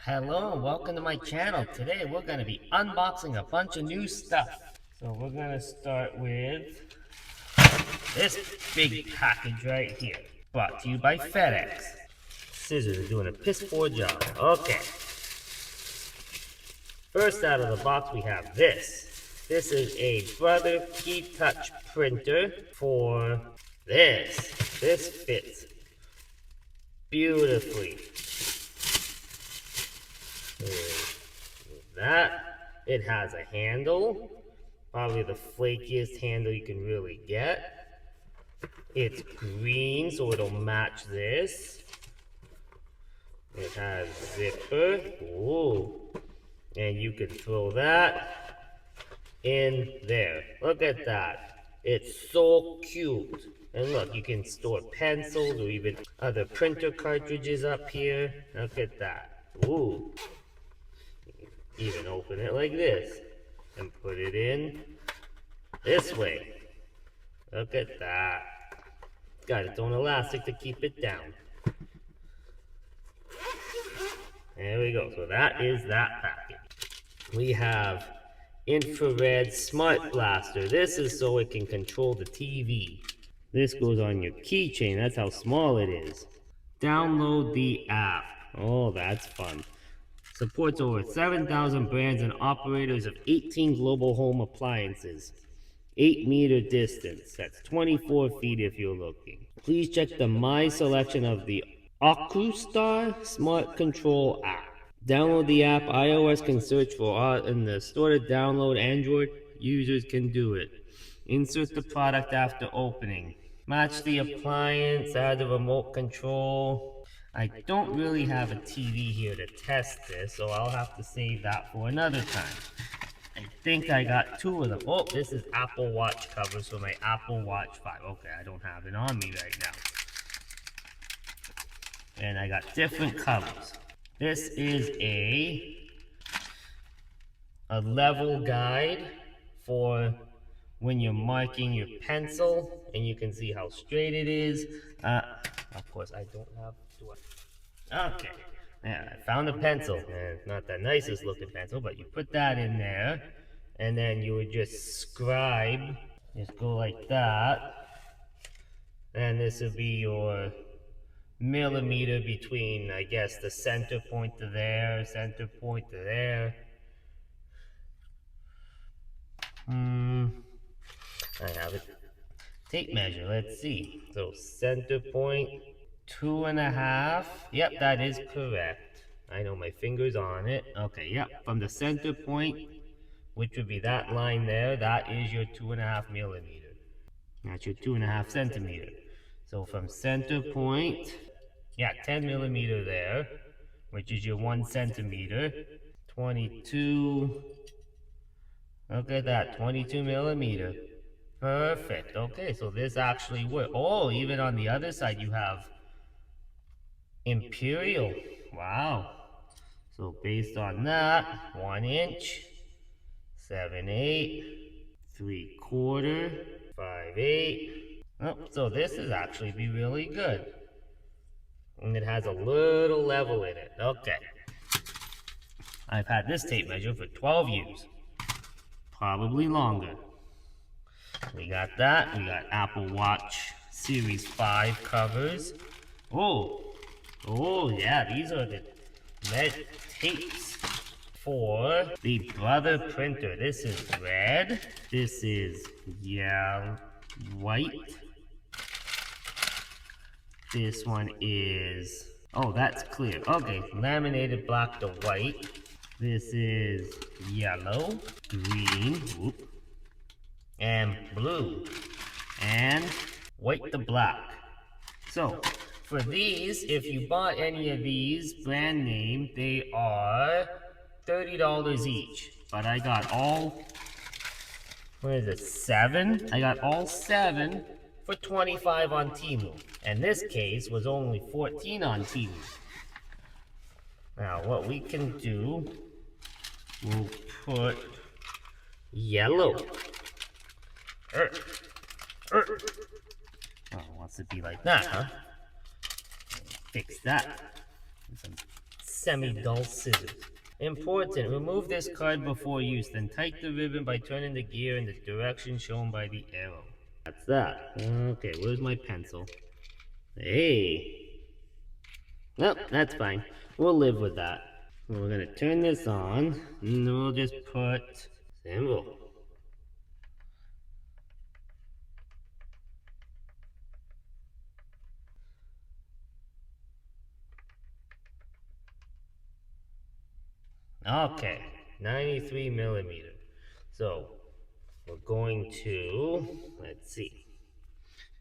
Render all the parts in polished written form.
Hello and welcome to my channel. Today we're going to be unboxing a bunch of new stuff. So we're going to start with this big package right here. Brought to you by FedEx. Scissors are doing a piss poor job. Okay. First out of the box we have this. This is a Brother Key Touch printer for this. This fits beautifully. That it has a handle, probably the flakiest handle you can really get. It's green, so it'll match this. It has zipper. Ooh. And you can throw that in there. Look at that. It's so cute. And look, you can store pencils or even other printer cartridges up here. Look at that. Ooh. Even open it like this and put it in this way. Look at that. It's got its own elastic to keep it down. There we go. So that is that package. We have infrared smart blaster. This is so it can control the TV. This goes on your keychain. That's how small it is. Download the app. Oh, that's fun. Supports over 7,000 brands and operators of 18 global home appliances. 8-meter distance. That's 24 feet if you're looking. Please check the My selection of the AccuStar Smart Control app. Download the app. iOS can search for it in the store to download. Android users can do it. Insert the product after opening. Match the appliance. Add the remote control. I don't really have a TV here to test this, so I'll have to save that for another time. I think I got two of them. Oh, this is Apple Watch covers for my Apple Watch 5. Okay, I don't have it on me right now. And I got different covers. This is a level guide for when you're marking your pencil, and you can see how straight it is. Of course, I don't have to. Okay, yeah, I found a pencil. Not the nicest looking pencil, but you put that in there, and then you would just scribe. Just go like that, and this would be your millimeter between, I guess, the center point to there, center point to there. I have it. Tape measure, let's see. So center point, 2.5. Yep, that is correct. I know my finger's on it. Okay, yep. From the center point, which would be that line there, that is your 2.5 millimeter. That's your 2.5 centimeter. So from center point, yeah, 10 millimeter there, which is your 1 centimeter. 22. Look at that, 22 millimeter. Perfect. Okay, so this actually works. Oh, even on the other side you have Imperial. Wow. So based on that, 1 inch, 7/8, 3/4, 5/8. Oh, so this is actually be really good. And it has a little level in it. Okay. I've had this tape measure for 12 years. Probably longer. We got that. We got Apple Watch Series 5 covers. Oh yeah, these are the red tapes for the Brother printer. This is red. This is yellow, white. This one is, oh, that's clear. Okay, laminated black to white. This is yellow, green, whoop, and blue, and white to black. So for these, if you bought any of these brand name, they are $30 each. But I got all, what is it, 7? I got all 7 for $25 on Temu. And this case was only $14 on Temu. Now what we can do, we'll put yellow. Oh, it wants to be like that, huh? Fix that. Some semi-dull scissors. Important, remove this card before use, then tighten the ribbon by turning the gear in the direction shown by the arrow. That's that. Okay, where's my pencil? Hey. Nope, that's fine. We'll live with that. We're gonna turn this on, and we'll just put symbol. Okay, 93 millimeter. So we're going to, let's see.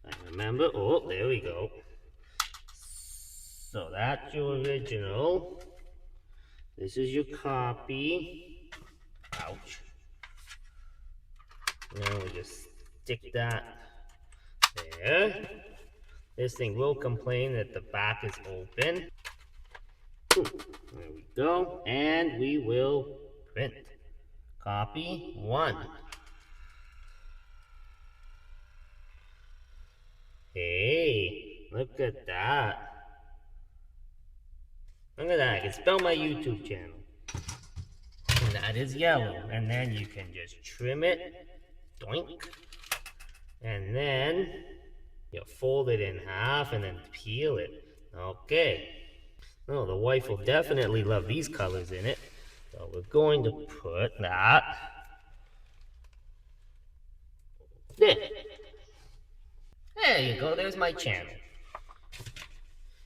I remember, oh, there we go. So that's your original. This is your copy. Ouch. Now we just stick that there. This thing will complain that the back is open. Ooh, there we go. And we will print. Copy 1. Hey, look at that. Look at that, I can spell my YouTube channel. And that is yellow. And then you can just trim it. Doink. And then you fold it in half and then peel it. Okay. Oh, the wife will definitely love these colors in it. So we're going to put that there. There you go, there's my channel.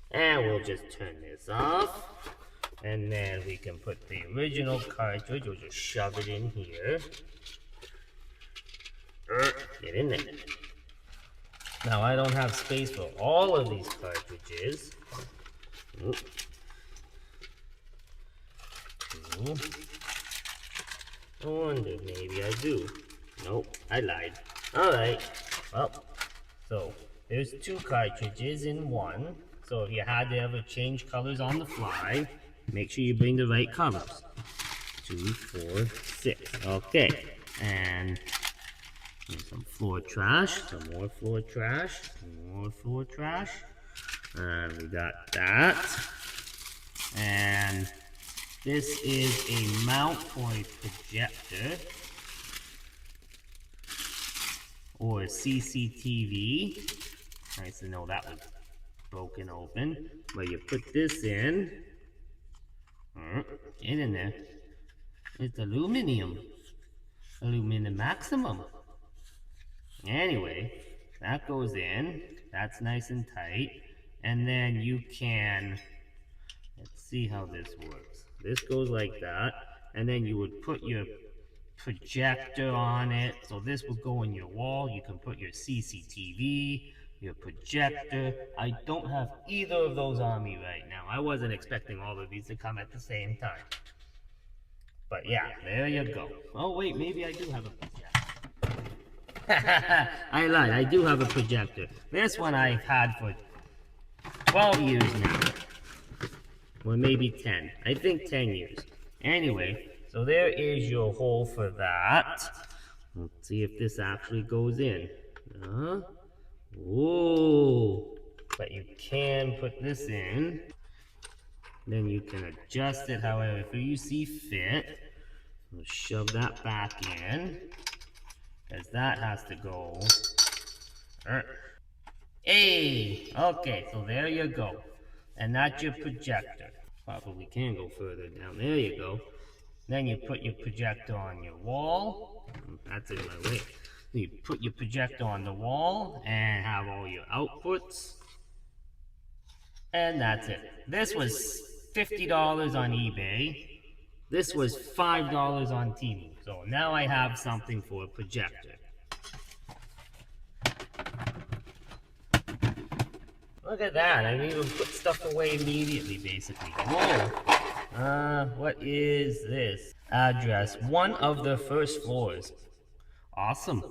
And we'll just turn this off. And then we can put the original cartridge. We'll just shove it in here. Get in there. Now I don't have space for all of these cartridges. I wonder, maybe I do. Nope, I lied. Alright, well, so there's 2 cartridges in one. So if you had to ever change colors on the fly, make sure you bring the right colors. 2, 4, 6. Okay, and some floor trash, some more floor trash, more floor trash. And we got that. And this is a mount for a projector or a CCTV. Nice to know that was broken open. But you put this in. Get in there. It's aluminum. Aluminum maximum. Anyway, that goes in. That's nice and tight. And then you can, let's see how this works. This goes like that. And then you would put your projector on it. So this will go in your wall. You can put your CCTV, your projector. I don't have either of those on me right now. I wasn't expecting all of these to come at the same time. But yeah, there you go. Oh wait, maybe I do have a projector. I lied, I do have a projector. This one I've had for 12 years now. Or maybe 10. I think 10 years. Anyway, so there is your hole for that. Let's see if this actually goes in. Ooh. But you can put this in. Then you can adjust it however you see fit. We'll shove that back in. Because that has to go. Hey! Okay, so there you go. And that's your projector. Probably can go further down. There you go. Then you put your projector on your wall. That's in my way. You put your projector on the wall and have all your outputs. And that's it. This was $50 on eBay. This was $5 on Temu. So now I have something for a projector. Look at that. I mean, even put stuff away immediately, basically. Whoa. What is this? Address. One of the first floors. Awesome.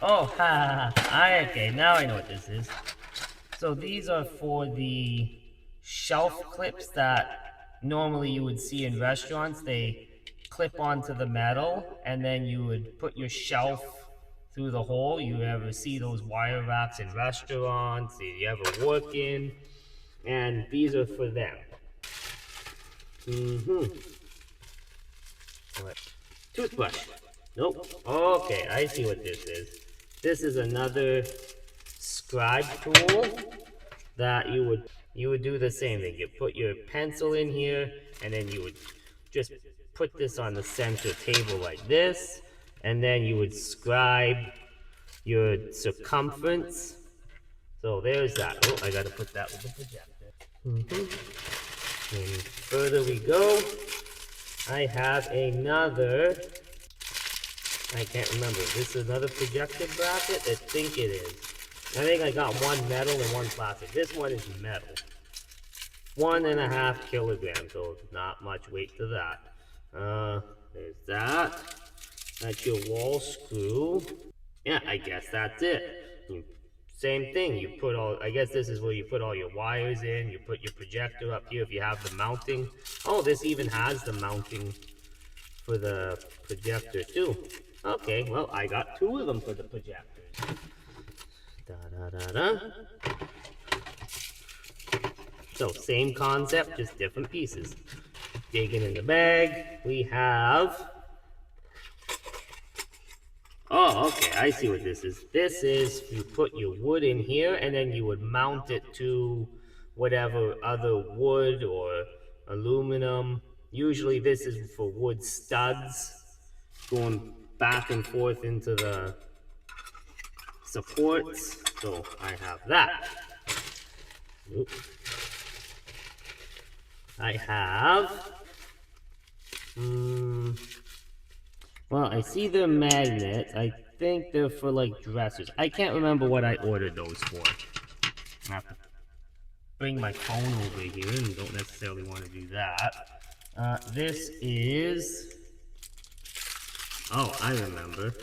Oh, ha, ha, ha. Okay, now I know what this is. So these are for the shelf clips that normally you would see in restaurants. They clip onto the metal, and then you would put your shelf through the hole. You ever see those wire racks in restaurants? You ever work in? And these are for them. Toothbrush. Nope. Okay, I see what this is. This is another scribe tool that you would do the same thing. You put your pencil in here, and then you would just put this on the center table like this, and then you would scribe your circumference. So there's that. Oh, I gotta put that with the projector. And further we go, I have another, I can't remember, this is another projector bracket? I think it is. I think I got one metal and one plastic. This one is metal. 1.5 kilograms, so not much weight to that. There's that. That's your wall screw. Yeah, I guess that's it. Same thing, you put all, I guess this is where you put all your wires in, you put your projector up here if you have the mounting. Oh, this even has the mounting for the projector too. Okay, well, I got 2 of them for the projectors. So, same concept, just different pieces. Digging in the bag, we have... Oh, okay, I see what this is. This is, you put your wood in here, and then you would mount it to whatever other wood or aluminum. Usually this is for wood studs, going back and forth into the supports. So I have that. Oops. I have... well, I see they're magnets. I think they're for like dressers. I can't remember what I ordered those for. I have to bring my phone over here and don't necessarily want to do that. This is... Oh, I remember.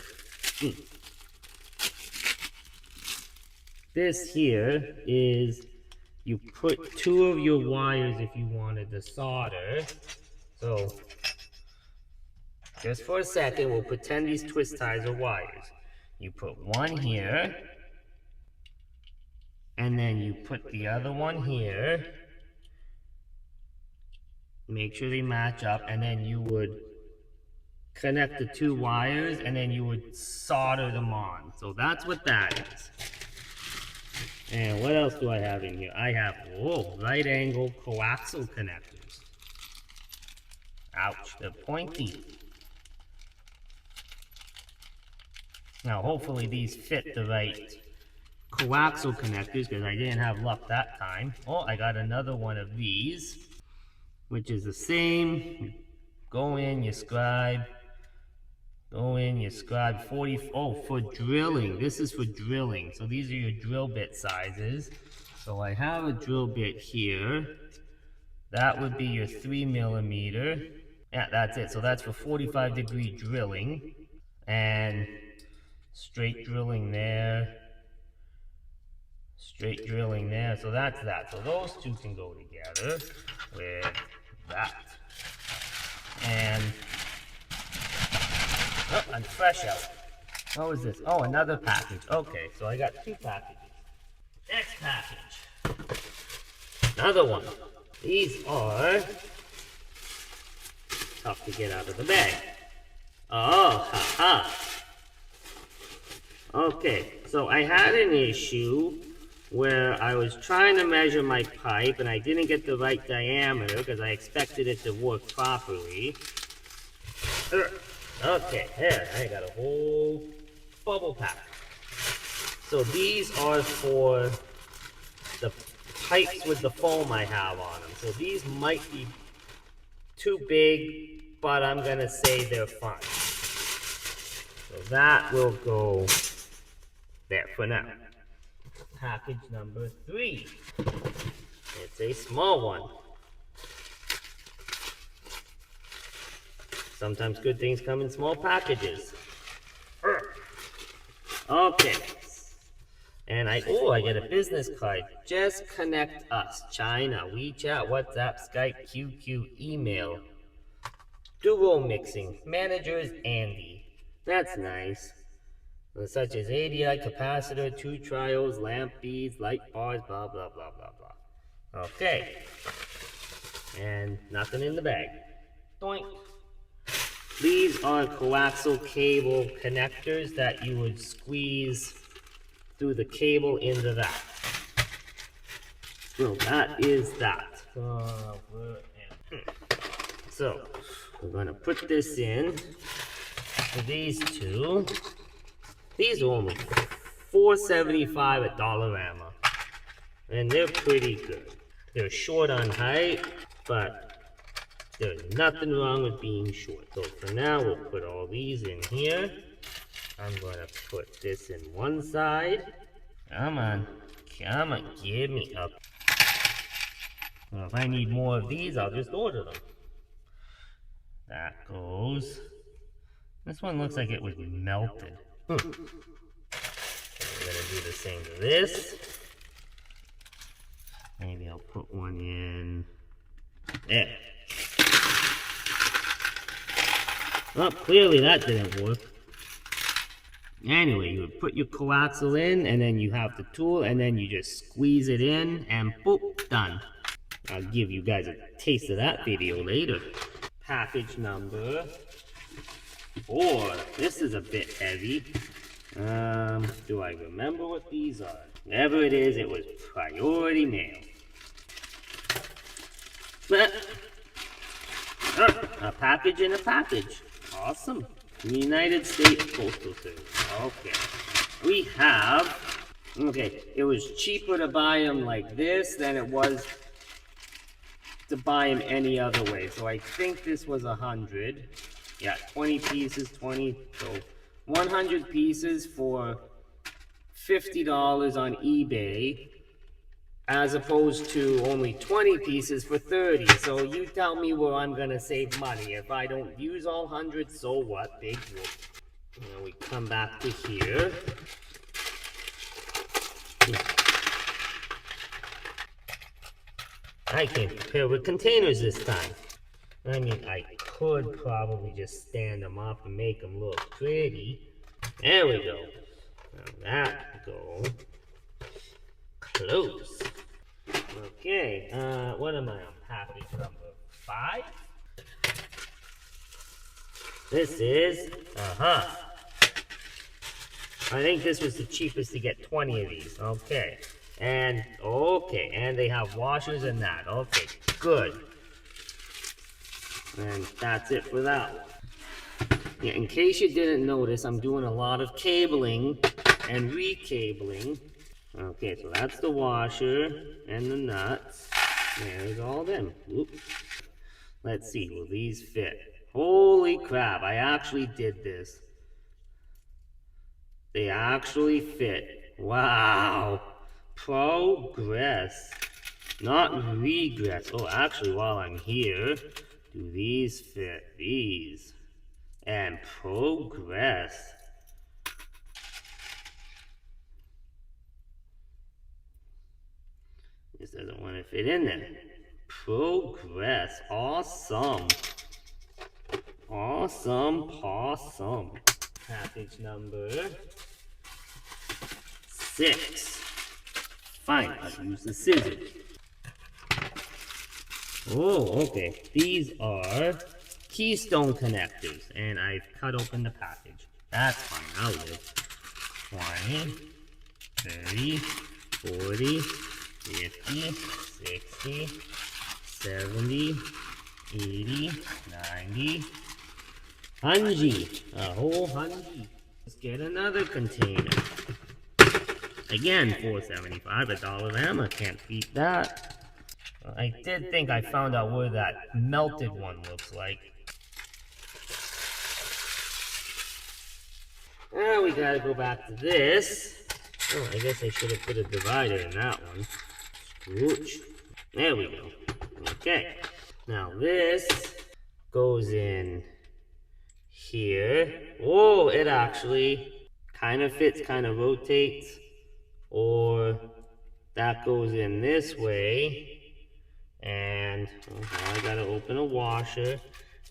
This here is... You put 2 of your wires if you wanted to solder. So... just for a second, we'll pretend these twist ties are wires. You put one here, and then you put the other one here. Make sure they match up, and then you would connect the 2 wires, and then you would solder them on. So that's what that is. And what else do I have in here? I have, right angle coaxial connectors. Ouch, they're pointy. Now, hopefully these fit the right coaxial connectors, because I didn't have luck that time. Oh, I got another one of these, which is the same. You go in, you scribe. Go in, you scribe 40. Oh, for drilling. This is for drilling. So these are your drill bit sizes. So I have a drill bit here. That would be your 3mm. Yeah, that's it. So that's for 45-degree drilling. And... straight drilling there, straight drilling there, so that's that. So those 2 can go together with that. And, oh, I'm fresh out. What was this? Oh, another package. Okay, so I got 2 packages. Next package. Another one. These are tough to get out of the bag. Oh, ha. Okay, so I had an issue where I was trying to measure my pipe and I didn't get the right diameter because I expected it to work properly. Okay, there, I got a whole bubble pack. So these are for the pipes with the foam I have on them. So these might be too big, but I'm gonna say they're fine. So that will go there for now. Package number 3. It's a small one. Sometimes good things come in small packages. Okay. And I get a business card. Just connect us. China, WeChat, WhatsApp, Skype, QQ, email. Duo mixing. Manager is Andy. That's nice. such as ADI capacitor, 2 triodes, lamp beads, light bars, blah, blah, blah, blah, blah. Okay. And nothing in the bag. Doink. These are coaxial cable connectors that you would squeeze through the cable into that. So that is that. So we're going to put this in for these two. These are only $4.75 at Dollarama, and they're pretty good. They're short on height, but there's nothing wrong with being short. So for now, we'll put all these in here. I'm going to put this in one side. Come on, give me up. Well, if I need more of these, I'll just order them. That goes. This one looks like it was melted. We're going to do the same to this. Maybe I'll put one in there. Well, clearly that didn't work. Anyway, you would put your coaxial in, and then you have the tool, and then you just squeeze it in, and boop, done. I'll give you guys a taste of that video later. Package number 4. This is a bit heavy. Do I remember what these are? Whatever it is, it was priority mail. A package in a package. Awesome. United States Postal Service. Okay. We have... Okay, it was cheaper to buy them like this than it was to buy them any other way. So I think this was 100. Yeah, 20 pieces, 20. So 100 pieces for $50 on eBay, as opposed to only 20 pieces for 30. So you tell me where I'm gonna save money. If I don't use all 100, so what? Big whoop. Now we come back to here. I can prepare with containers this time. I mean, I could probably just stand them up and make them look pretty. There we go. Now that go close. Okay, what am I on? Package number 5? This is, I think this was the cheapest to get 20 of these. Okay. And they have washers and that. Okay, good. And that's it for that one. Yeah, in case you didn't notice, I'm doing a lot of cabling and recabling. Okay, so that's the washer and the nuts. There's all them. Oops. Let's see, will these fit? Holy crap, I actually did this. They actually fit. Wow. Progress. Not regress. Oh, actually, while I'm here, do these fit? These. And progress. This doesn't want to fit in there. Progress. Awesome. Awesome. Awesome. Package number 6. Fine, I'll use the scissors. Oh, okay. These are keystone connectors, and I've cut open the package. That's fine, I'll live. 20, 30, 40, 50, 60, 70, 80, 90, 100. A whole 100. Let's get another container. Again, $4.75 at Dollarama. Can't beat that. I did think I found out where that melted one looks like. Now we gotta go back to this. Oh, I guess I should have put a divider in that one. Scrooch. There we go. Okay. Now this goes in here. Oh, it actually kind of fits, kind of rotates. Or that goes in this way. And now I gotta open a washer.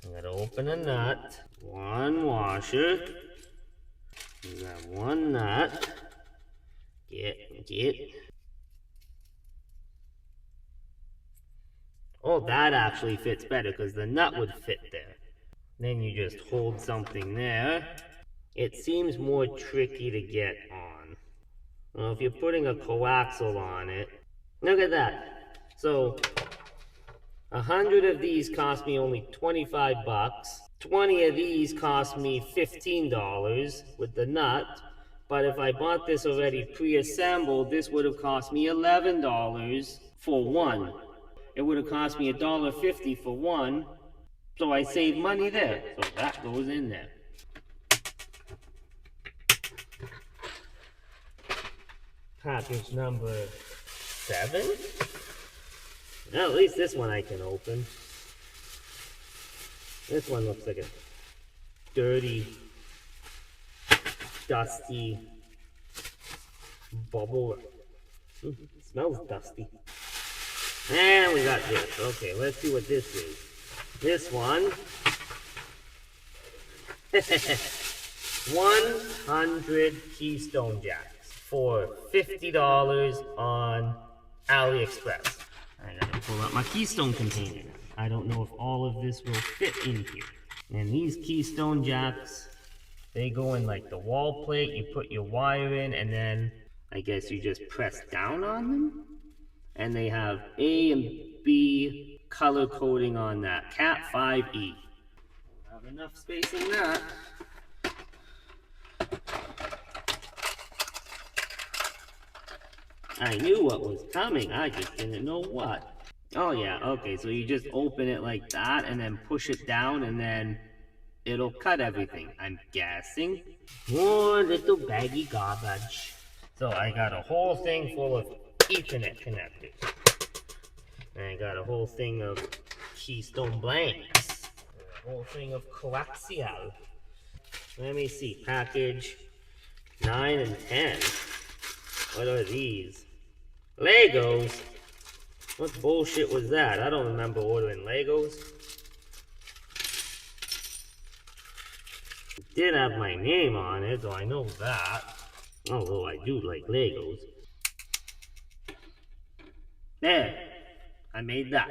I gotta open a nut. One washer. You got one nut. Get. Oh, that actually fits better because the nut would fit there. Then you just hold something there. It seems more tricky to get on. Well, if you're putting a coaxial on it, look at that. So 100 of these cost me only 25 bucks. 20 of these cost me $15 with the nut. But if I bought this already pre-assembled, this would have cost me $11 for one. It would have cost me $1.50 for one. So I saved money there. So that goes in there. Package number 7. Well, at least this one I can open. This one looks like a dirty, dusty bubble. It smells dusty. And we got this. Okay, let's see what this is. This one. 100 Keystone Jacks for $50 on AliExpress. I gotta pull out my Keystone container. I don't know if all of this will fit in here. And these Keystone Jacks, they go in like the wall plate. You put your wire in, and then I guess you just press down on them. And they have A and B color coding on that. Cat 5E. Don't have enough space in that. I knew what was coming, I just didn't know what. Oh yeah, okay, so you just open it like that and then push it down and then it'll cut everything, I'm guessing. More little baggy garbage. So I got a whole thing full of Ethernet connectors. And I got a whole thing of Keystone blanks. And a whole thing of coaxial. Let me see, package 9 and 10. What are these? Legos? What bullshit was that? I don't remember ordering Legos. It did have my name on it, so I know that. Although I do like Legos. There. I made that.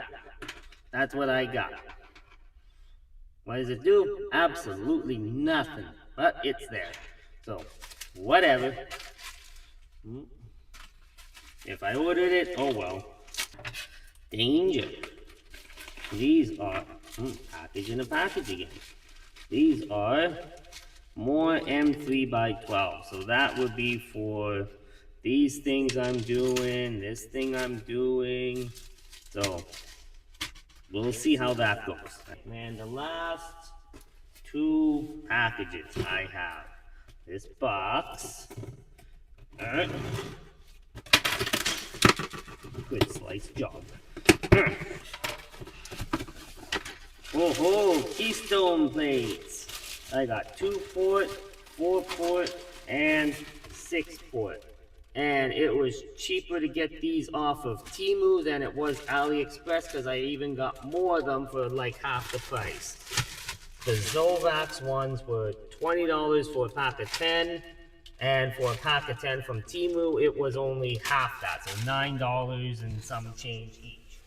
That's what I got. What does it do? Absolutely nothing. But it's there. So, whatever. If I ordered it, oh well. Danger. These are, package in a package again. These are more M3x12. So that would be for these things I'm doing, this thing I'm doing. So, we'll see how that goes. And the last 2 packages I have. This box. Good slice job. Oh, Keystone plates. I got 2-port, 4-port, and 6-port. And it was cheaper to get these off of Temu than it was AliExpress because I even got more of them for like half the price. The Zovax ones were $20 for a pack of 10. And for a pack of 10 from Temu, it was only half that, so $9 and some change each.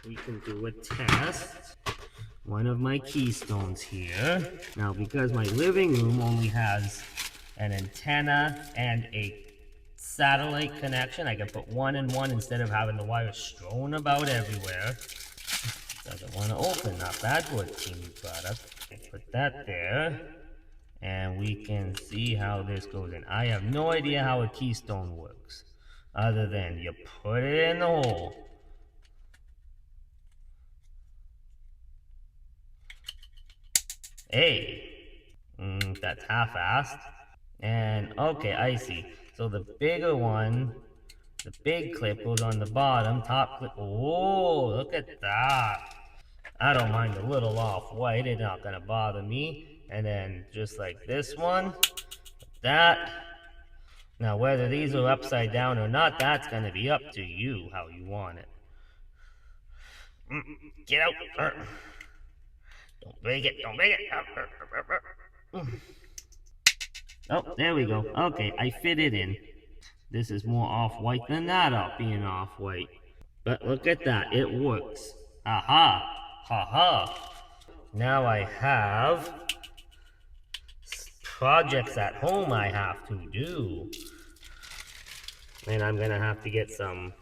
We can do a test. One of my Keystones here. Now, because my living room only has an antenna and a satellite connection, I can put one in one instead of having the wires strewn about everywhere. Doesn't want to open, not bad for a Temu product. Put that there. And we can see how this goes in. I have no idea how a Keystone works, other than you put it in the hole. Hey, that's half-assed. And, okay, I see. So the bigger one, the big clip goes on the bottom, top clip. Oh, look at that. I don't mind a little off-white, it's not gonna bother me. And then just like this one, like that. Now whether these are upside down or not, that's gonna be up to you how you want it. Get out! Don't break it! Don't break it! Oh, there we go. Okay, I fit it in. This is more off-white than that off being off-white. But look at that, it works. Aha! Ha ha! Now I have projects at home I have to do. And I'm gonna have to get some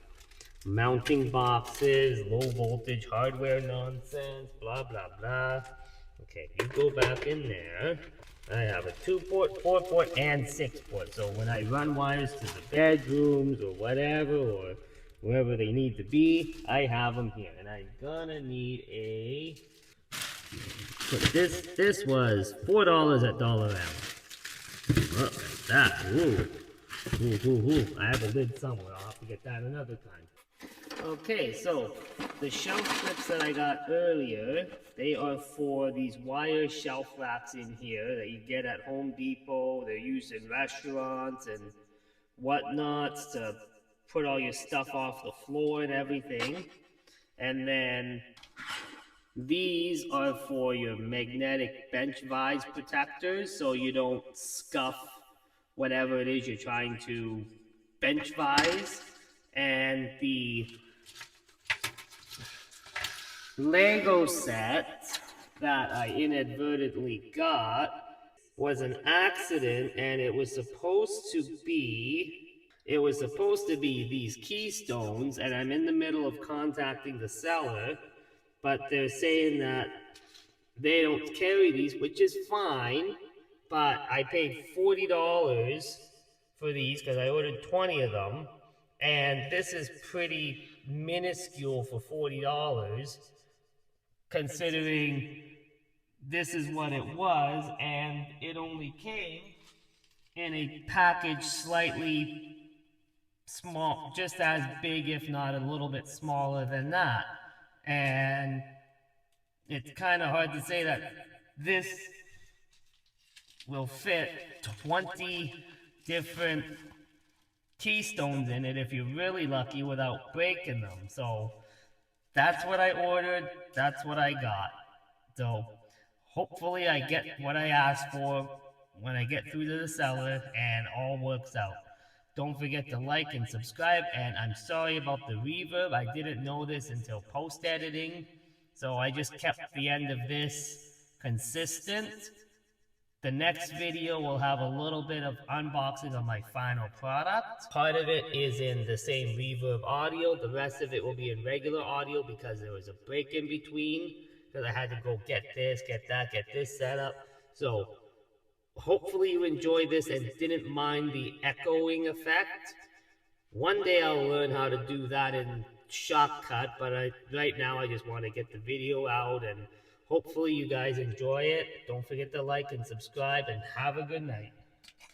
mounting boxes, low voltage hardware nonsense, blah blah blah. Okay, you go back in there. I have a 2-port, 4-port, and 6-port. So when I run wires to the bedrooms or whatever, or wherever they need to be, I have them here. And I'm gonna need a. So this was $4 at Dollar Alley. Look at that. Ooh. Ooh, ooh, ooh. I have a lid somewhere. I'll have to get that another time. Okay, so the shelf strips that I got earlier, they are for these wire shelf racks in here that you get at Home Depot. They're used in restaurants and whatnots to put all your stuff off the floor and everything. And then these are for your magnetic bench vise protectors so you don't scuff whatever it is you're trying to bench vise. And the Lego set that I inadvertently got was an accident, and it was supposed to be these keystones, and I'm in the middle of contacting the seller, but they're saying that they don't carry these, which is fine, but I paid $40 for these because I ordered 20 of them, and this is pretty minuscule for $40 considering this is what it was, and it only came in a package slightly small, just as big, if not a little bit smaller than that. And it's kind of hard to say that this will fit 20 different keystones in it if you're really lucky without breaking them. So that's what I ordered, that's what I got. So hopefully I get what I asked for when I get through to the seller and all works out. Don't forget to like and subscribe, and I'm sorry about the reverb. I didn't know this until post-editing, so I just kept the end of this consistent. The next video will have a little bit of unboxing of my final product. Part of it is in the same reverb audio. The rest of it will be in regular audio because there was a break in between. Because I had to go get this, get that, get this set up. So hopefully you enjoyed this and didn't mind the echoing effect. One day I'll learn how to do that in Shotcut, but right now I just want to get the video out, and hopefully you guys enjoy it. Don't forget to like and subscribe, and have a good night.